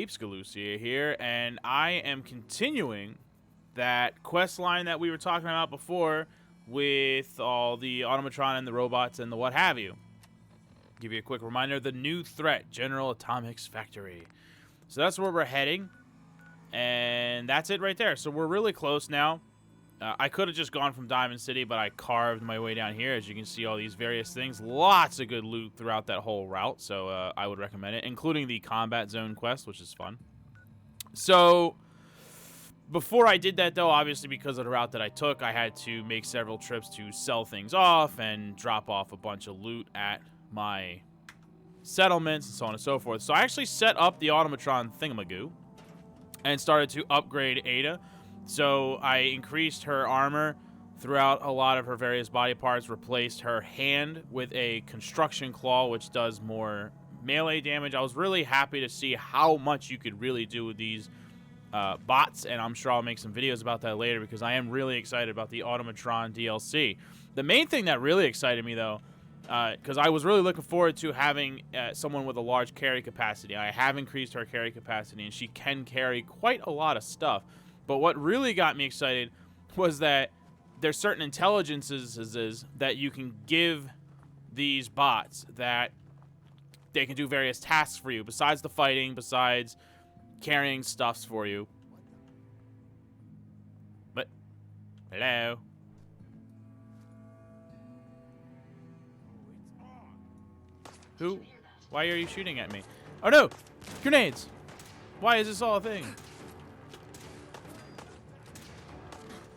Peeps Galucia here, and I am continuing that quest line that we were talking about before with all the Automatron and the robots and the what have you. Give you a quick reminder, the new threat, General Atomics Factory. So that's where we're heading, and that's it right there. So we're really close now. I could have just gone from Diamond City, but I carved my way down here. As you can see, all these various things. Lots of good loot throughout that whole route, so I would recommend it, including the Combat Zone quest, which is fun. So, before I did that, though, obviously because of the route that I took, I had to make several trips to sell things off and drop off a bunch of loot at my settlements and so on and so forth. So I actually set up the Automatron thingamagoo and started to upgrade Ada. So I increased her armor throughout a lot of her various body parts, replaced her hand with a construction claw, which does more melee damage. I was really happy to see how much you could really do with these bots, and I'm sure I'll make some videos about that later because I am really excited about the Automatron DLC. The main thing that really excited me, though, because I was really looking forward to having someone with a large carry capacity. I have increased her carry capacity, and she can carry quite a lot of stuff. But what really got me excited was that there's certain intelligences that you can give these bots that they can do various tasks for you, besides the fighting, besides carrying stuffs for you. But, hello? Who? Why are you shooting at me? Oh no! Grenades! Why is this all a thing?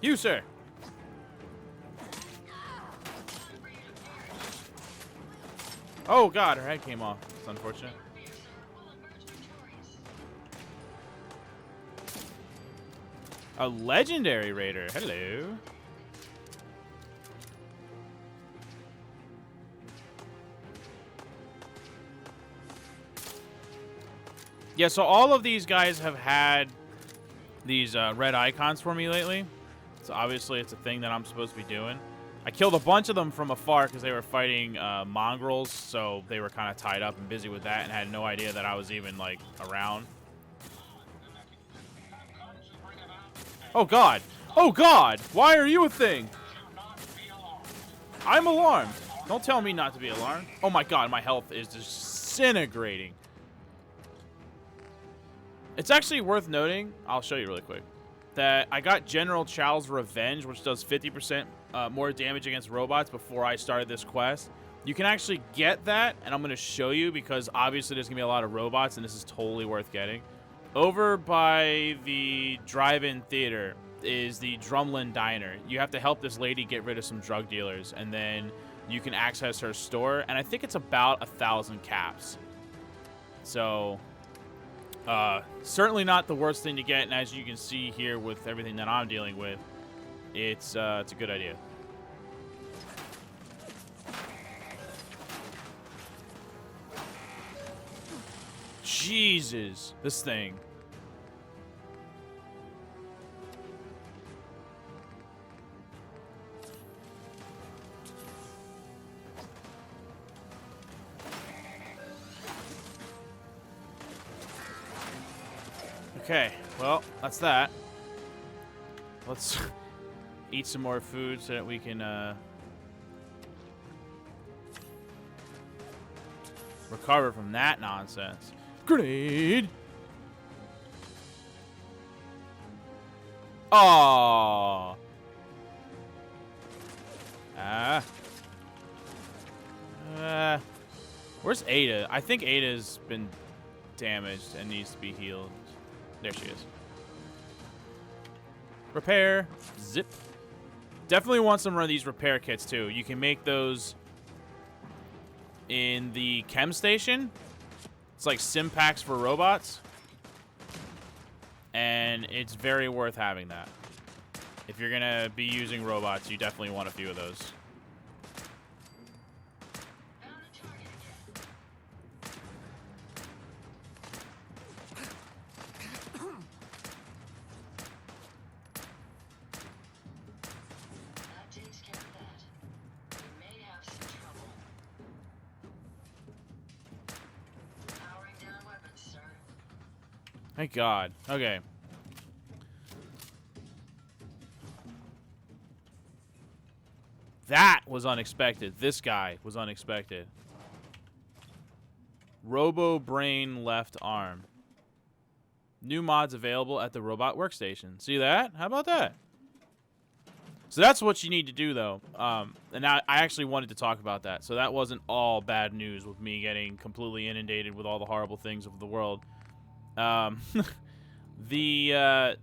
You, sir! Oh god, her head came off. It's unfortunate. A legendary raider. Hello. Yeah, so all of these guys have had these red icons for me lately. So obviously it's a thing that I'm supposed to be doing. I killed a bunch of them from afar because they were fighting mongrels, so they were kind of tied up and busy with that and had no idea that I was even, like, around. Oh, God. Oh, God. Why are you a thing? I'm alarmed. Don't tell me not to be alarmed. Oh, my God. My health is disintegrating. It's actually worth noting, I'll show you really quick, that I got General Chow's Revenge, which does 50% more damage against robots before I started this quest. You can actually get that, and I'm going to show you because obviously there's going to be a lot of robots, and this is totally worth getting. Over by the drive-in theater is the Drumlin Diner. You have to help this lady get rid of some drug dealers, and then you can access her store, and I think it's about 1,000 caps. So, certainly not the worst thing to get, and as you can see here with everything that I'm dealing with, it's a good idea. Jesus, this thing. Okay, well, that's that. Let's eat some more food so that we can recover from that nonsense. Grenade! Aww. Where's Ada? I think Ada's been damaged and needs to be healed. There she is. Repair. Zip. Definitely want some of these repair kits, too. You can make those in the chem station. It's like sim packs for robots. And it's very worth having that. If you're going to be using robots, you definitely want a few of those. Thank God. Okay. That was unexpected. This guy was unexpected. Robo Brain left arm. New mods available at the robot workstation. See that? How about that? So that's what you need to do, though. And I actually wanted to talk about that. So that wasn't all bad news with me getting completely inundated with all the horrible things of the world. The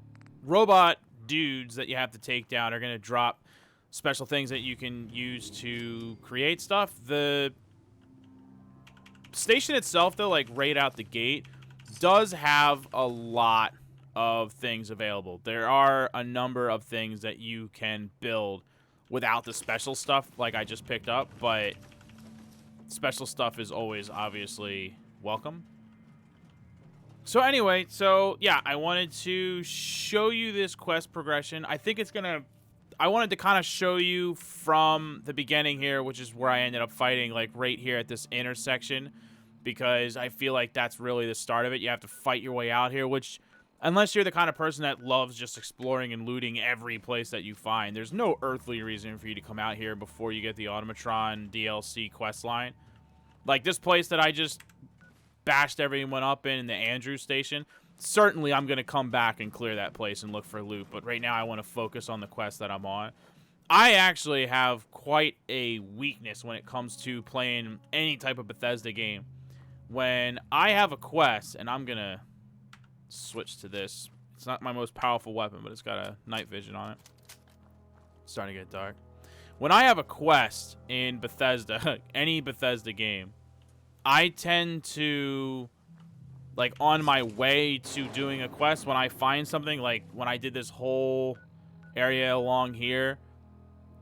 robot dudes that you have to take down are going to drop special things that you can use to create stuff. The station itself, though, like right out the gate, does have a lot of things available. There are a number of things that you can build without the special stuff like I just picked up, but special stuff is always obviously welcome. So anyway, yeah, I wanted to show you this quest progression. I think it's gonna... I wanted to kind of show you from the beginning here, which is where I ended up fighting, like right here at this intersection, because I feel like that's really the start of it. You have to fight your way out here, which, unless you're the kind of person that loves just exploring and looting every place that you find, there's no earthly reason for you to come out here before you get the Automatron DLC quest line. Like this place that I just bashed everyone up in the Andrew station, certainly I'm going to come back and clear that place and look for loot, but right now I want to focus on the quest that I'm on. I actually have quite a weakness when it comes to playing any type of Bethesda game. When I have a quest, and I'm going to switch to this. It's not my most powerful weapon, but it's got a night vision on it. It's starting to get dark. When I have a quest in Bethesda, any Bethesda game, I tend to, like, on my way to doing a quest, when I find something, like when I did this whole area along here,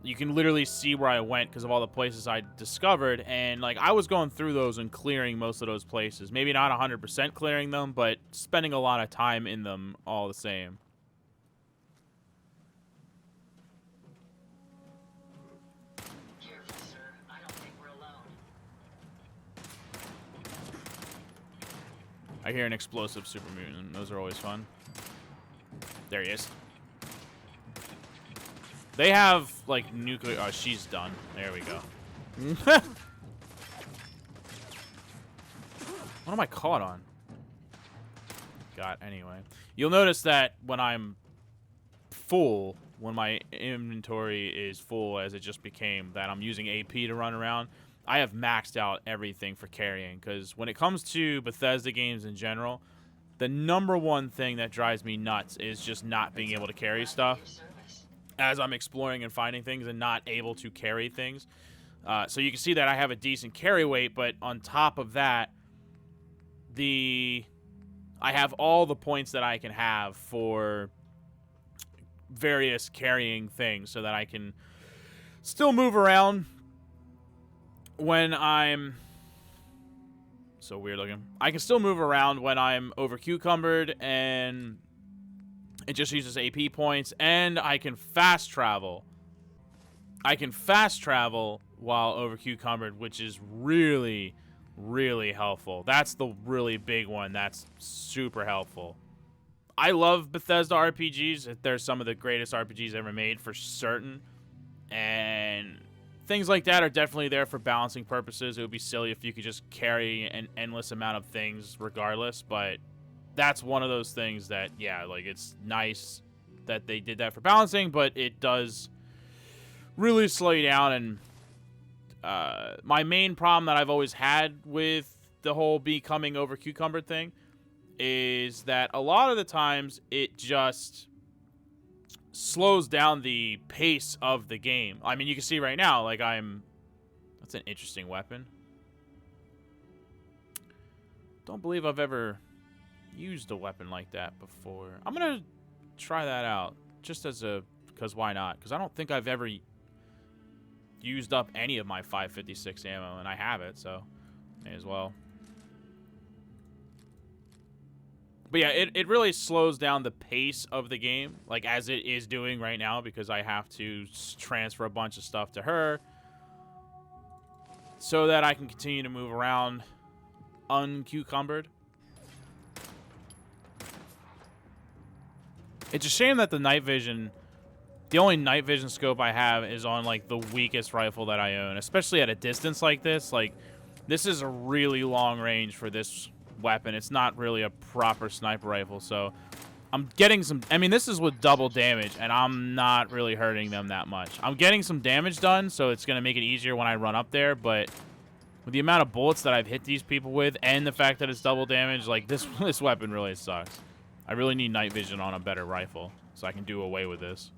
you can literally see where I went because of all the places I discovered, and like I was going through those and clearing most of those places. Maybe not 100% clearing them, but spending a lot of time in them all the same. Careful, sir. I don't think we're alone. I hear an explosive super mutant. Those are always fun. There he is. They have, like, nuclear... Oh, she's done. There we go. What am I caught on? God, anyway. You'll notice that when I'm full, when my inventory is full, as it just became, that I'm using AP to run around, I have maxed out everything for carrying. Because when it comes to Bethesda games in general, the #1 thing that drives me nuts is just not being able to carry stuff as I'm exploring and finding things and not able to carry things. So you can see that I have a decent carry weight, but on top of that, I have all the points that I can have for various carrying things so that I can still move around when I'm... So weird looking. I can still move around when I'm over cucumbered, and it just uses AP points, and I can fast travel. I can fast travel while over cucumbered, which is really, really helpful. That's the really big one. That's super helpful. I love Bethesda RPGs. They're some of the greatest RPGs ever made, for certain. And things like that are definitely there for balancing purposes. It would be silly if you could just carry an endless amount of things regardless, but that's one of those things that, yeah, like, it's nice that they did that for balancing, but it does really slow you down. And my main problem that I've always had with the whole becoming over cucumbered thing is that a lot of the times it just slows down the pace of the game. I mean, you can see right now, like, that's an interesting weapon. Don't believe I've ever used a weapon like that before. I'm gonna try that out just as a... because why not? Because I don't think I've ever used up any of my 556 ammo, and I have it, so may as well. But yeah, it really slows down the pace of the game, like as it is doing right now, because I have to transfer a bunch of stuff to her so that I can continue to move around uncucumbered. It's a shame that the the only night vision scope I have is on, like, the weakest rifle that I own, especially at a distance like this. Like, this is a really long range for this weapon. It's not really a proper sniper rifle, so I'm getting some... I mean, this is with double damage, and I'm not really hurting them that much. I'm getting some damage done, so it's going to make it easier when I run up there, but with the amount of bullets that I've hit these people with and the fact that it's double damage, like, this weapon really sucks. I really need night vision on a better rifle so I can do away with this.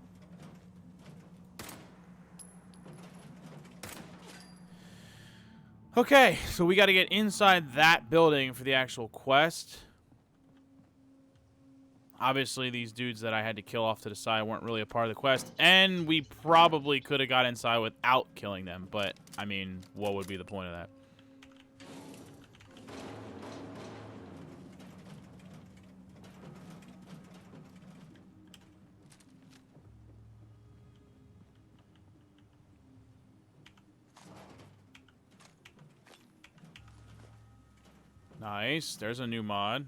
Okay, so we got to get inside that building for the actual quest. Obviously, these dudes that I had to kill off to the side weren't really a part of the quest, and we probably could have got inside without killing them, but, I mean, what would be the point of that? Nice. There's a new mod.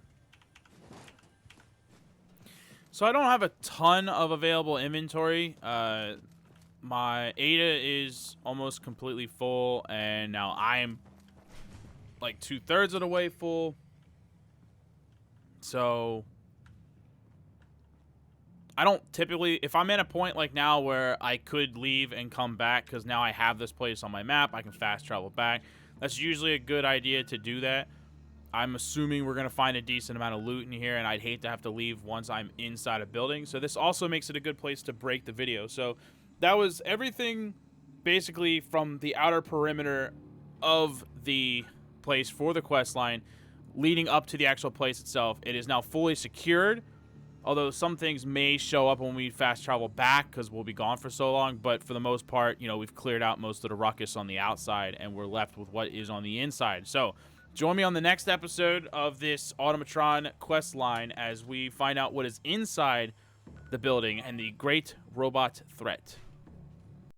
So I don't have a ton of available inventory. My Ada is almost completely full, and now I am like 2/3 of the way full. So I don't typically, if I'm at a point like now where I could leave and come back because now I have this place on my map, I can fast travel back. That's usually a good idea to do that. I'm assuming we're going to find a decent amount of loot in here, and I'd hate to have to leave once I'm inside a building. So this also makes it a good place to break the video. So that was everything basically from the outer perimeter of the place for the quest line leading up to the actual place itself. It is now fully secured, although some things may show up when we fast travel back because we'll be gone for so long. But for the most part, you know, we've cleared out most of the ruckus on the outside, and we're left with what is on the inside. So join me on the next episode of this Automatron quest line as we find out what is inside the building and the great robot threat.